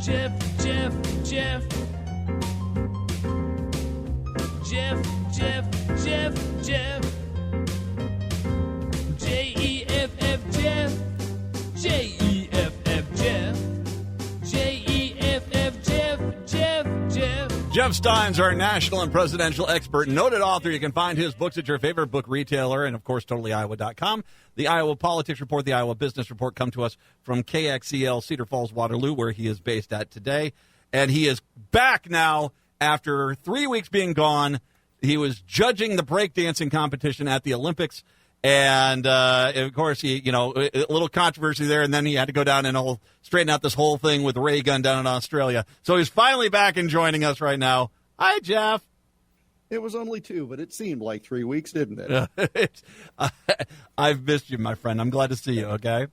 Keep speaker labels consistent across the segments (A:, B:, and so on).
A: Jeff, Jeff, Jeff. Jeff, Jeff, Jeff, Jeff. Jeff, Jeff. Jeff, Jeff. Jeff.
B: Jeff Stein's our national and presidential expert, noted author. You can find his books at your favorite book retailer and, of course, TotallyIowa.com. The Iowa Politics Report, the Iowa Business Report come to us from KXEL Cedar Falls, Waterloo, where he is based at today. And he is back now after 3 weeks being gone. He was judging the breakdancing competition at the Olympics. And, of course, a little controversy there, and then he had to go down and straighten out this whole thing with Ray Gun down in Australia. So he's finally back and joining us right now. Hi, Jeff.
C: It was only 2, but it seemed like 3 weeks, didn't it?
B: I've missed you, my friend. I'm glad to see you, okay?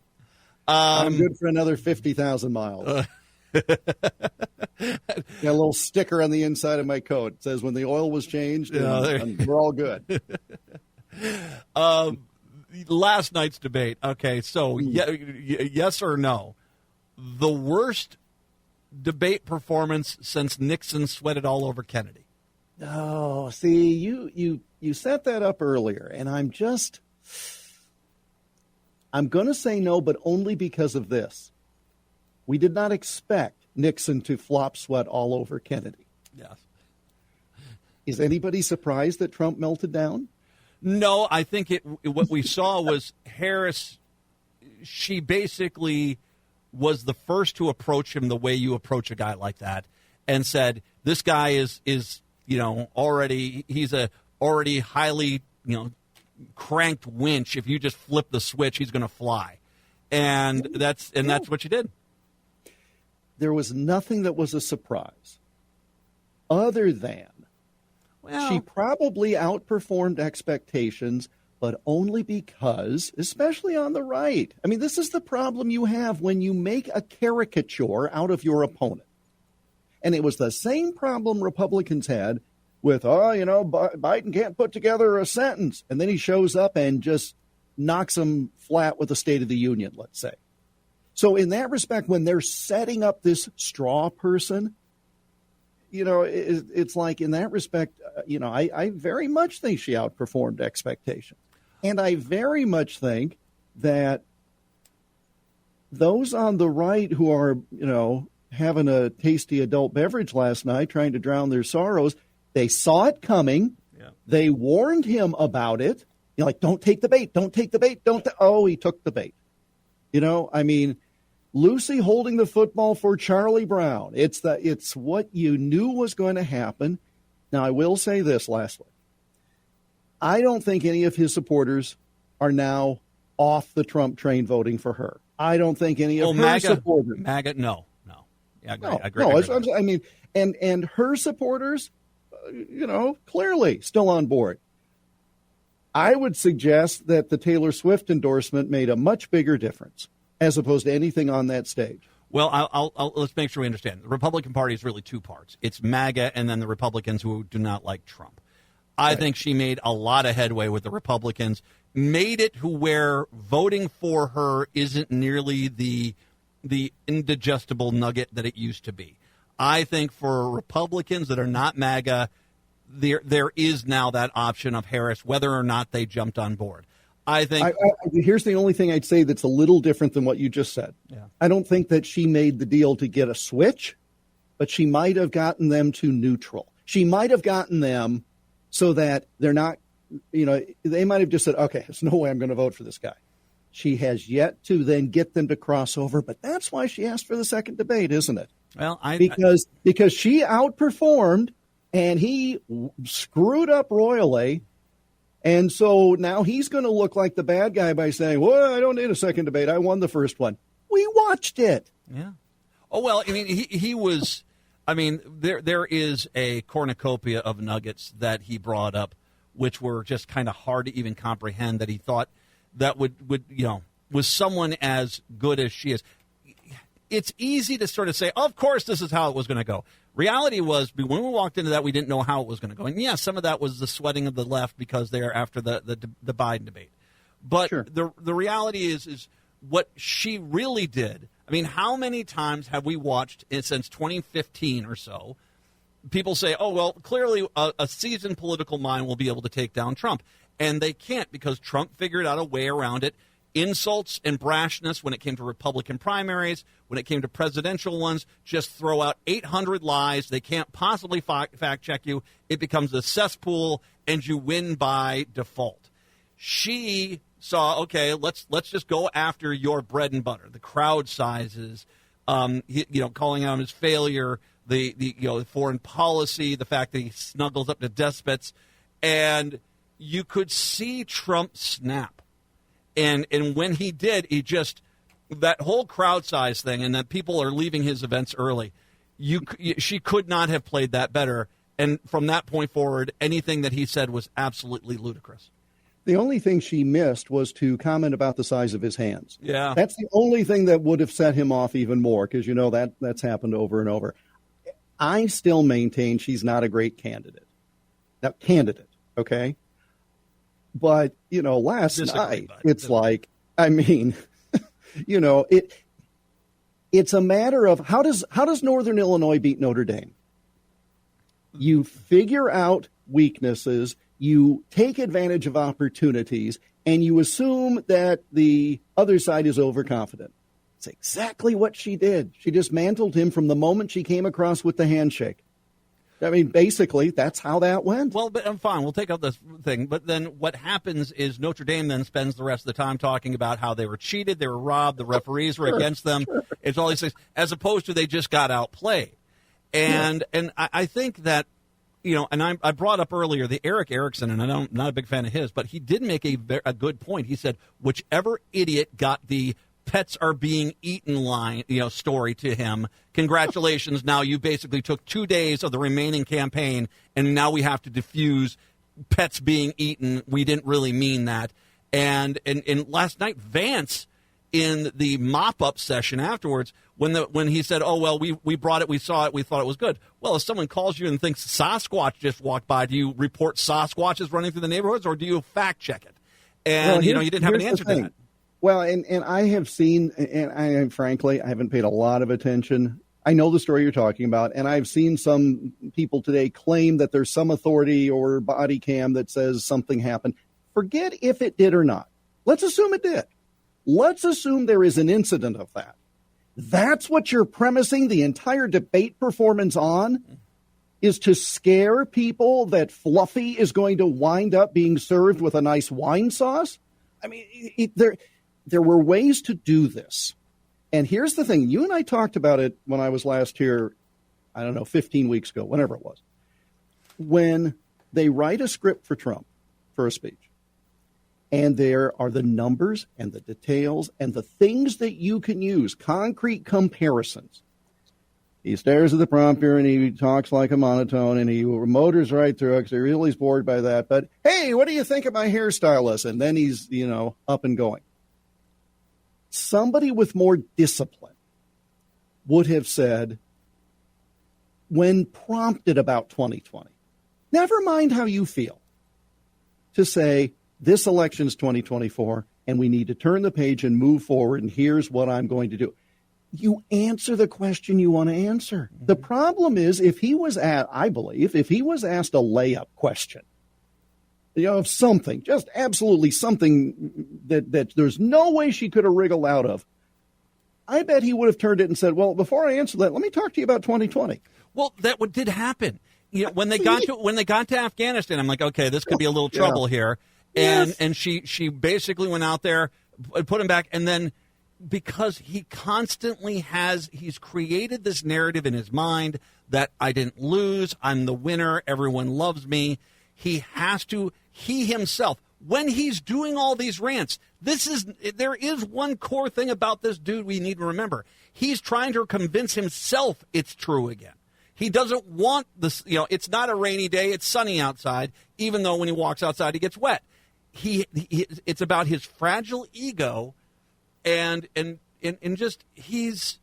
C: I'm good for another 50,000 miles. Got a little sticker on the inside of my coat. It says when the oil was changed, and we're all good.
B: Last night's debate. Okay, so yes or no? The worst debate performance since Nixon sweated all over Kennedy.
C: Oh, see, you set that up earlier, and I'm going to say no, but only because of this. We did not expect Nixon to flop sweat all over Kennedy.
B: Yes.
C: Is anybody surprised that Trump melted down?
B: No, I think what we saw was Harris. She basically was the first to approach him the way you approach a guy like that, and said, "This guy is already he's a already highly cranked winch. If you just flip the switch, he's going to fly," and that's what you did.
C: There was nothing that was a surprise, other than. She probably outperformed expectations, but only because, especially on the right. I mean, this is the problem you have when you make a caricature out of your opponent. And it was the same problem Republicans had with, Biden can't put together a sentence. And then he shows up and just knocks them flat with the State of the Union, let's say. So in that respect, when they're setting up this straw person, it's like in that respect, I very much think she outperformed expectations. And I very much think that those on the right who are, having a tasty adult beverage last night, trying to drown their sorrows, they saw it coming. Yeah. They warned him about it. Don't take the bait, don't take the bait, he took the bait. Lucy holding the football for Charlie Brown. It's what you knew was going to happen. Now, I will say this lastly. I don't think any of his supporters are now off the Trump train voting for her. I don't think any of her supporters.
B: MAGA, no. Yeah, I agree.
C: And her supporters, clearly still on board. I would suggest that the Taylor Swift endorsement made a much bigger difference as opposed to anything on that stage.
B: Well, I'll let's make sure we understand. The Republican Party is really two parts. It's MAGA and then the Republicans who do not like Trump. I think she made a lot of headway with the Republicans, made it to where voting for her isn't nearly the indigestible nugget that it used to be. I think for Republicans that are not MAGA, there is now that option of Harris, whether or not they jumped on board. I think
C: here's the only thing I'd say that's a little different than what you just said. Yeah. I don't think that she made the deal to get a switch, but she might have gotten them to neutral. She might have gotten them so that they're not, they might have just said, okay, there's no way I'm going to vote for this guy. She has yet to then get them to cross over, but that's why she asked for the second debate, isn't it?
B: Well,
C: because she outperformed and he screwed up royally. And so now he's going to look like the bad guy by saying, well, I don't need a second debate. I won the first one. We watched it.
B: Yeah. Oh, well, he was, there is a cornucopia of nuggets that he brought up, which were just kind of hard to even comprehend that he thought that would was someone as good as she is. It's easy to sort of say, of course, this is how it was going to go. Reality was, when we walked into that, we didn't know how it was going to go. And, yeah, some of that was the sweating of the left because they're after the Biden debate. But sure. The reality is what she really did, I mean, how many times have we watched since 2015 or so, people say, oh, well, clearly a seasoned political mind will be able to take down Trump. And they can't, because Trump figured out a way around it. Insults and brashness when it came to Republican primaries, when it came to presidential ones, just throw out 800 lies. They can't possibly fact-check you. It becomes a cesspool, and you win by default. She saw, okay, let's just go after your bread and butter, the crowd sizes, calling out his failure, the foreign policy, the fact that he snuggles up to despots, and you could see Trump snap. And when he did, that whole crowd size thing, and that people are leaving his events early, she could not have played that better. And from that point forward, anything that he said was absolutely ludicrous.
C: The only thing she missed was to comment about the size of his hands.
B: Yeah.
C: That's the only thing that would have set him off even more, because, that's happened over and over. I still maintain she's not a great candidate. Now, okay? But, last night, it's like, I mean, it's a matter of how does Northern Illinois beat Notre Dame? You figure out weaknesses, you take advantage of opportunities, and you assume that the other side is overconfident. It's exactly what she did. She dismantled him from the moment she came across with the handshake. I mean, basically, that's how that went.
B: Well, but I'm fine. We'll take out this thing. But then what happens is Notre Dame then spends the rest of the time talking about how they were cheated, they were robbed, the referees were against them. Sure. It's all these things, as opposed to they just got outplayed. And I think that, and I brought up earlier the Eric Erickson, and I'm not a big fan of his, but he did make a good point. He said, whichever idiot got the pets are being eaten line, story to him, congratulations. Now you basically took 2 days of the remaining campaign, and now we have to diffuse pets being eaten. We didn't really mean that. And last night, Vance, in the mop-up session afterwards, when he said, oh, well, we brought it, we saw it, we thought it was good. Well, if someone calls you and thinks Sasquatch just walked by, do you report Sasquatches running through the neighborhoods, or do you fact-check it? And, you didn't have an answer to that.
C: Well, and I have seen, and frankly, I haven't paid a lot of attention. I know the story you're talking about, and I've seen some people today claim that there's some authority or body cam that says something happened. Forget if it did or not. Let's assume it did. Let's assume there is an incident of that. That's what you're premising the entire debate performance on, is to scare people that Fluffy is going to wind up being served with a nice wine sauce? I mean, there were ways to do this. And here's the thing. You and I talked about it when I was last here, 15 weeks ago, whenever it was. When they write a script for Trump, for a speech, and there are the numbers and the details and the things that you can use, concrete comparisons. He stares at the prompter and he talks like a monotone and he motors right through it because he really is bored by that. But, hey, what do you think of my hairstylist? And then he's, up and going. Somebody with more discipline would have said, when prompted about 2020, never mind how you feel, to say, this election is 2024, and we need to turn the page and move forward, and here's what I'm going to do. You answer the question you want to answer. Mm-hmm. The problem is, if he was asked a layup question, of something, just absolutely something that there's no way she could have wriggled out of, I bet he would have turned it and said, well, before I answer that, let me talk to you about 2020.
B: Well, that did happen. When they got to Afghanistan, I'm like, okay, this could be a little trouble here. And she basically went out there, put him back, and then because he constantly he's created this narrative in his mind that I didn't lose, I'm the winner, everyone loves me. He himself, when he's doing all these rants, there is one core thing about this dude we need to remember. He's trying to convince himself it's true again. He doesn't want this, it's not a rainy day, it's sunny outside, even though when he walks outside he gets wet. It's about his fragile ego, and just he's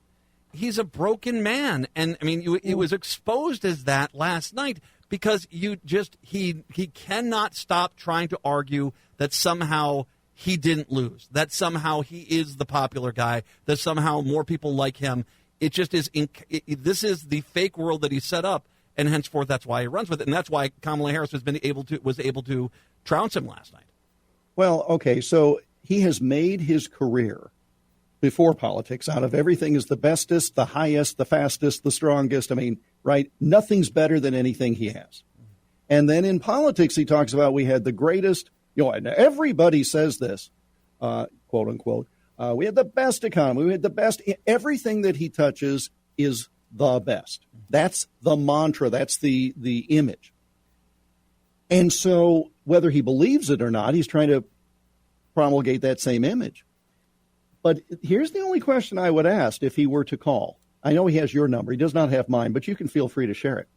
B: a broken man, and I mean it was exposed as that last night because he cannot stop trying to argue that somehow he didn't lose, that somehow he is the popular guy, that somehow more people like him. It just is. This is the fake world that he set up, and henceforth that's why he runs with it, and that's why Kamala Harris was able to trounce him last night.
C: Well, okay, so he has made his career before politics out of everything is the bestest, the highest, the fastest, the strongest. I mean, right? Nothing's better than anything he has. And then in politics, he talks about we had the greatest, and everybody says this, quote unquote, we had the best economy, we had the best, everything that he touches is the best. That's the mantra, that's the image. And so whether he believes it or not, he's trying to promulgate that same image. But here's the only question I would ask if he were to call. I know he has your number. He does not have mine, but you can feel free to share it.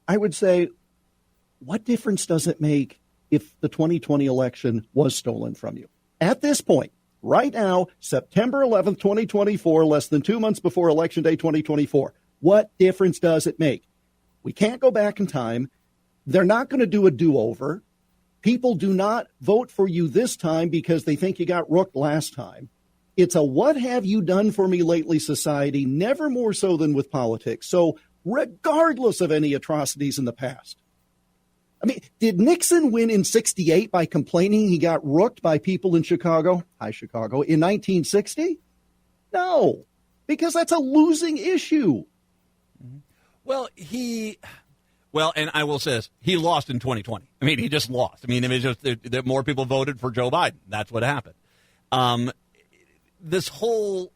C: I would say, what difference does it make if the 2020 election was stolen from you? At this point, right now, September 11th, 2024, less than 2 months before Election Day 2024, what difference does it make? We can't go back in time. They're not going to do a do-over. People do not vote for you this time because they think you got rooked last time. It's a what have you done for me lately society, never more so than with politics. So regardless of any atrocities in the past. I mean, did Nixon win in 68 by complaining he got rooked by people in Chicago? Hi, Chicago. In 1960? No, because that's a losing issue.
B: Well, and I will say this, he lost in 2020. I mean, he just lost. I mean, it was just that more people voted for Joe Biden. That's what happened. This whole,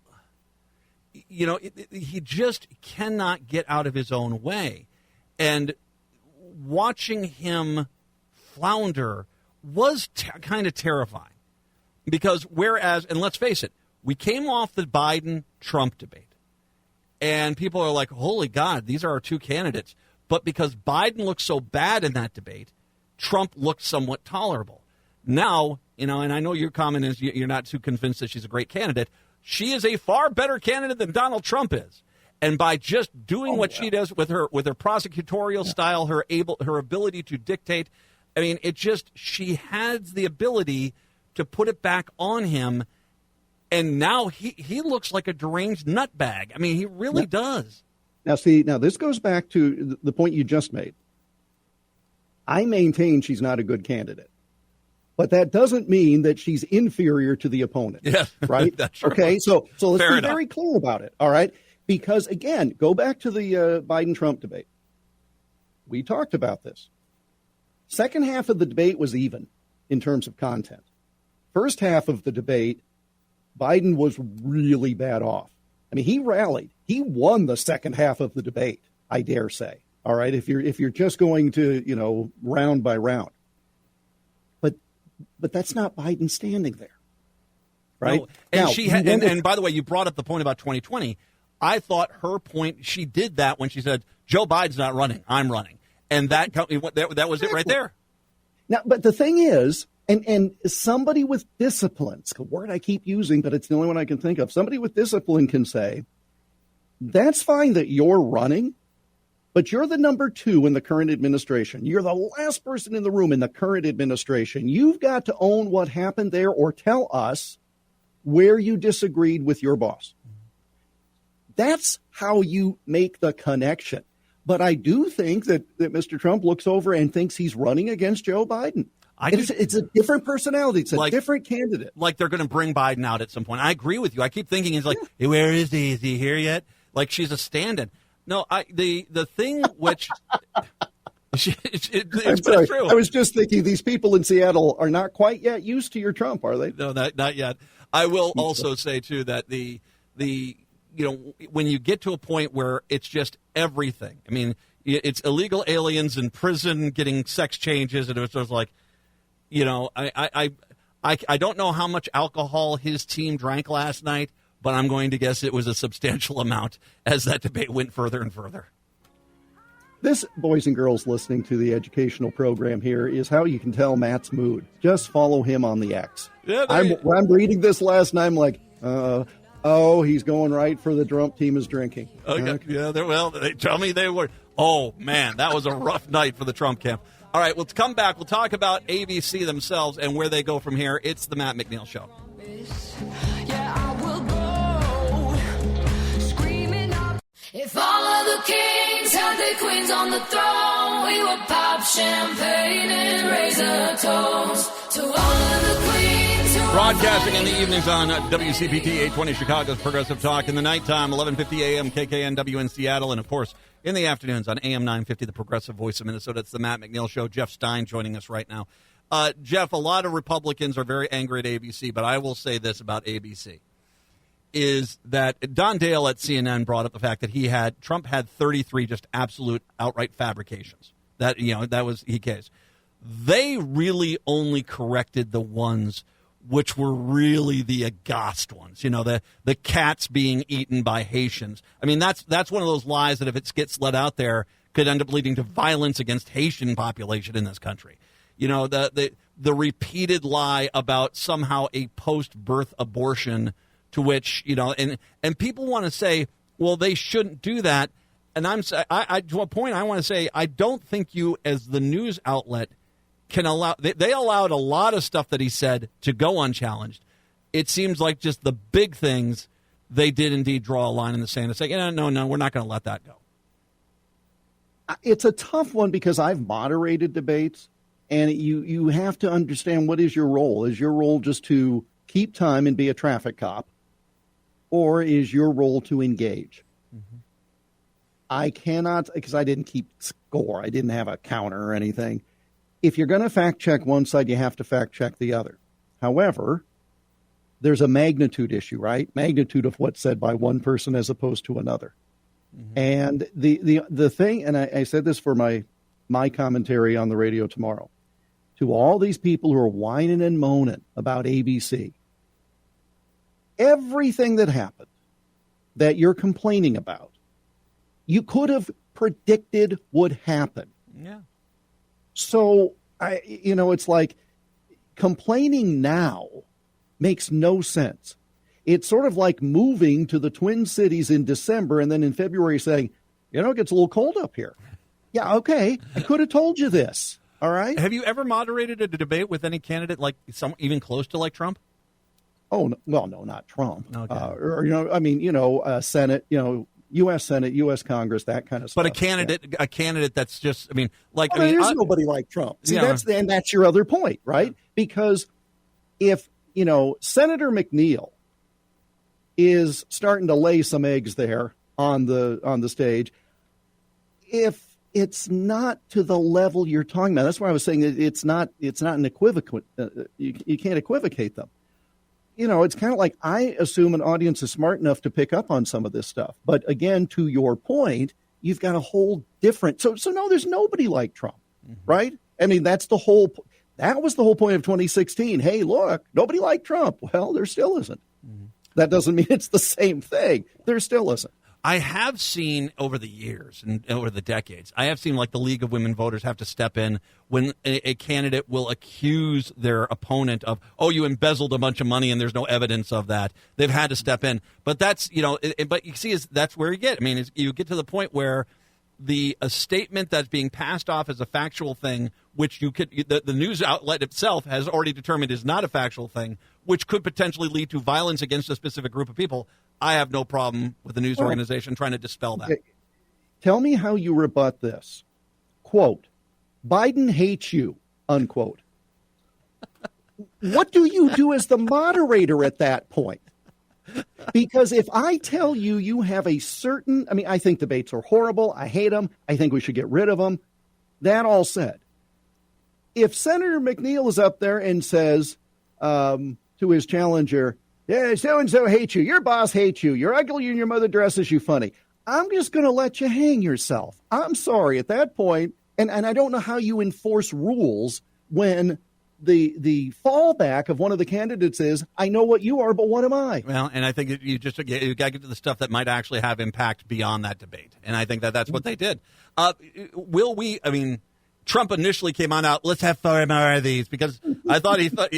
B: he just cannot get out of his own way. And watching him flounder was kind of terrifying. Because whereas, and let's face it, we came off the Biden-Trump debate. And people are like, holy God, these are our two candidates. But because Biden looked so bad in that debate, Trump looked somewhat tolerable. Now, and I know your comment is you're not too convinced that she's a great candidate. She is a far better candidate than Donald Trump is. And by just doing what she does with her prosecutorial style, her ability to dictate, I mean, she has the ability to put it back on him. And now he looks like a deranged nutbag. I mean, he really does.
C: Now, this goes back to the point you just made. I maintain she's not a good candidate. But that doesn't mean that she's inferior to the opponent.
B: Yeah,
C: right?
B: That's right.
C: Okay, so let's
B: Fair
C: be
B: enough.
C: very clear about it, all right? Because, again, go back to the Biden-Trump debate. We talked about this. Second half of the debate was even in terms of content. First half of the debate, Biden was really bad off. I mean, he rallied. He won the second half of the debate, I dare say. All right, if you're just going to, round by round. But that's not Biden standing there, right?
B: No. And
C: now,
B: and by the way, you brought up the point about 2020. I thought her point, she did that when she said, Joe Biden's not running, I'm running. And that was it right there.
C: Now, but the thing is, and somebody with discipline, it's a word I keep using, but it's the only one I can think of. Somebody with discipline can say, that's fine that you're running, but you're the number 2 in the current administration. You're the last person in the room in the current administration. You've got to own what happened there or tell us where you disagreed with your boss. That's how you make the connection. But I do think that Mr. Trump looks over and thinks he's running against Joe Biden. It's a different personality. It's a different candidate. Like
B: they're going to bring Biden out at some point. I agree with you. I keep thinking he's like, hey, where is he? Is he here yet? Like she's a stand-in. No, the thing which it's true.
C: I was just thinking these people in Seattle are not quite yet used to your Trump, are they?
B: No, not yet. I will also say too that the when you get to a point where it's just everything. I mean, it's illegal aliens in prison getting sex changes, and it was just like, I don't know how much alcohol his team drank last night. But I'm going to guess it was a substantial amount as that debate went further and further.
C: This, boys and girls listening to the educational program here, is how you can tell Matt's mood. Just follow him on the X.
B: Yeah,
C: I'm reading this last night. I'm like, he's going right for the Trump team is drinking.
B: Okay. Yeah, they tell me they were. Oh, man, that was a rough night for the Trump camp. All right, we'll come back. We'll talk about ABC themselves and where they go from here. It's the Matt McNeil Show.
D: If all of the kings had their queens on the throne, we would pop champagne and raise a toast to all of the queens who
B: Broadcasting in the evenings on WCPT 820 Chicago's Progressive Talk. In the nighttime, 11:50 a.m. KKNW in Seattle. And, of course, in the afternoons on AM 950, the Progressive Voice of Minnesota. It's the Matt McNeil Show. Jeff Stein joining us right now. Jeff, a lot of Republicans are very angry at ABC, but I will say this about ABC. Is that Don Dale at CNN brought up the fact that Trump had 33 just absolute outright fabrications. That was EKs. They really only corrected the ones which were really the aghast ones. The cats being eaten by Haitians. I mean, that's one of those lies that if it gets let out there could end up leading to violence against Haitian population in this country. The repeated lie about somehow a post-birth abortion. To which, and people want to say, well, they shouldn't do that. And to a point, I want to say, I don't think you, as the news outlet, can allow. They allowed a lot of stuff that he said to go unchallenged. It seems like just the big things, they did indeed draw a line in the sand and say, no, we're not going to let that go.
C: It's a tough one because I've moderated debates, and you have to understand what is your role. Is your role just to keep time and be a traffic cop? Or is your role to engage? Mm-hmm. I cannot, because I didn't keep score. I didn't have a counter or anything. If you're going to fact check one side, you have to fact check the other. However, there's a magnitude issue, right? Magnitude of what's said by one person as opposed to another. Mm-hmm. And the thing, and I said this for my commentary on the radio tomorrow, to all these people who are whining and moaning about ABC, everything that happened that you're complaining about, you could have predicted would happen.
B: Yeah.
C: So, it's like complaining now makes no sense. It's sort of like moving to the Twin Cities in December and then in February saying, it gets a little cold up here. Yeah, okay. I could have told you this. All right.
B: Have you ever moderated a debate with any candidate like even close to like Trump?
C: Oh, well, no, not Trump.
B: Okay.
C: Senate, U.S. Senate, U.S. Congress, that kind of stuff.
B: But a candidate that's just,
C: there's nobody like Trump. See, that's your other point, right? Because if, Senator McNeil is starting to lay some eggs there on the stage, if it's not to the level you're talking about, that's why I was saying it's not an equivocal. You can't equivocate them. It's kind of like I assume an audience is smart enough to pick up on some of this stuff. But again, to your point, you've got a whole different. So no, there's nobody like Trump, right? I mean, that was the whole point of 2016. Hey, look, nobody liked Trump. Well, there still isn't. Mm-hmm. That doesn't mean it's the same thing. There still isn't.
B: I have seen over the years and over the decades, I have seen like the League of Women Voters have to step in when a candidate will accuse their opponent of, oh, you embezzled a bunch of money and there's no evidence of that. They've had to step in. But that's, but you see, that's where you get. I mean, you get to the point where a statement that's being passed off as a factual thing, which the news outlet itself has already determined is not a factual thing, which could potentially lead to violence against a specific group of people. I have no problem with the news organization trying to dispel that.
C: Tell me how you rebut this. Quote, Biden hates you, unquote. What do you do as the moderator at that point? Because if I tell you have a certain, I think debates are horrible. I hate them. I think we should get rid of them. That all said, if Senator McNeil is up there and says to his challenger, yeah, so-and-so hates you. Your boss hates you. You're ugly and your mother dresses you funny. I'm just going to let you hang yourself. I'm sorry at that point. And I don't know how you enforce rules when the fallback of one of the candidates is, I know what you are, but what am I?
B: Well, and I think you got to get to the stuff that might actually have impact beyond that debate. And I think that's what they did. Trump initially came out, let's have 4 more of these, because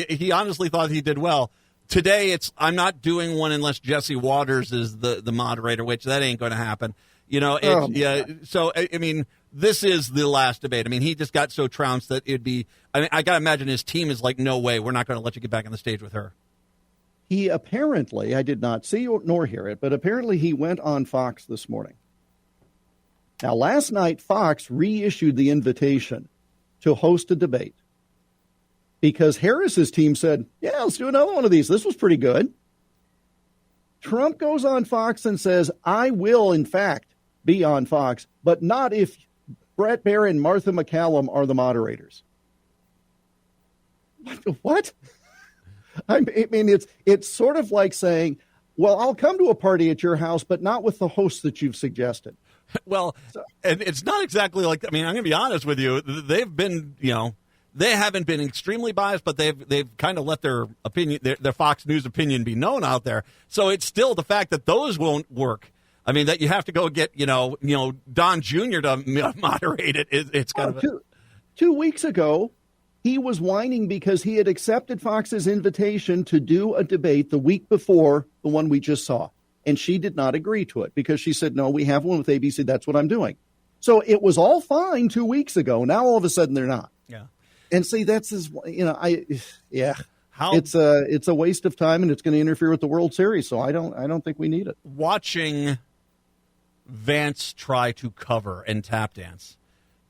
B: he honestly thought he did well. today I'm not doing one unless Jesse Waters is the moderator, which that ain't going to happen. So, I mean, this is the last debate. I mean, he just got so trounced that it'd be, I got to imagine his team is like, no way, we're not going to let you get back on the stage with her.
C: He apparently, I did not see nor hear it, but apparently he went on Fox this morning. Now, last night, Fox reissued the invitation to host a debate because Harris's team said, yeah, let's do another one of these. This was pretty good. Trump goes on Fox and says, I will, in fact, be on Fox, but not if Brett Baer and Martha McCallum are the moderators. What? I mean, it's sort of like saying, well, I'll come to a party at your house, but not with the host that you've suggested.
B: Well, and it's not exactly like, I mean, I'm going to be honest with you. They've been, they haven't been extremely biased, but they've kind of let their opinion, their Fox News opinion be known out there. So it's still the fact that those won't work. I mean, that you have to go get, Don Jr. to moderate it. It's kind of
C: 2 weeks ago, he was whining because he had accepted Fox's invitation to do a debate the week before the one we just saw. And she did not agree to it because she said, no, we have one with ABC. That's what I'm doing. So it was all fine 2 weeks ago. Now, all of a sudden, they're not.
B: Yeah.
C: And see, that's his, it's a waste of time and it's going to interfere with the World Series. So I don't think we need it.
B: Watching Vance try to cover and tap dance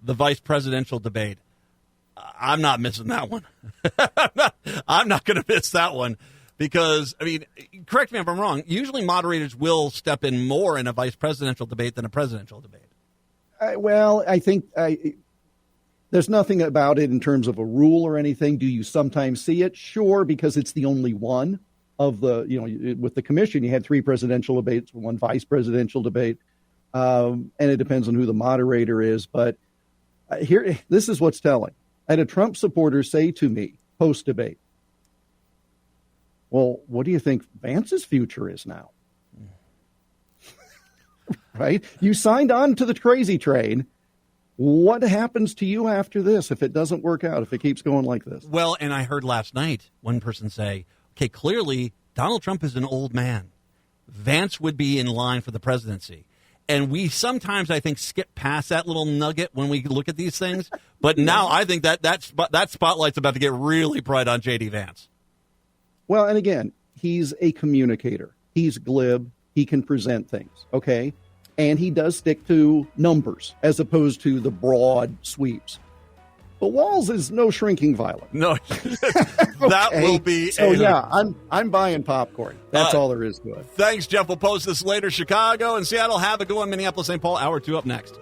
B: the vice presidential debate, I'm not missing that one. I'm not going to miss that one. Because, I mean, correct me if I'm wrong, usually moderators will step in more in a vice presidential debate than a presidential debate.
C: I think there's nothing about it in terms of a rule or anything. Do you sometimes see it? Sure, because it's the only one of the, with the commission, you had 3 presidential debates, 1 vice presidential debate, and it depends on who the moderator is. But this is what's telling. I had a Trump supporter say to me post-debate, well, what do you think Vance's future is now? Right? You signed on to the crazy train. What happens to you after this if it doesn't work out, if it keeps going like this?
B: Well, and I heard last night one person say, okay, clearly Donald Trump is an old man. Vance would be in line for the presidency. And we sometimes, I think, skip past that little nugget when we look at these things. But now I think that spotlight's about to get really bright on J.D. Vance.
C: Well, and again, he's a communicator. He's glib. He can present things, okay? And he does stick to numbers as opposed to the broad sweeps. But Walz is no shrinking violet.
B: No, that will be.
C: So I'm buying popcorn. That's all there is to it.
B: Thanks, Jeff. We'll post this later. Chicago and Seattle. Have a good one. Minneapolis, St. Paul. Hour 2 up next.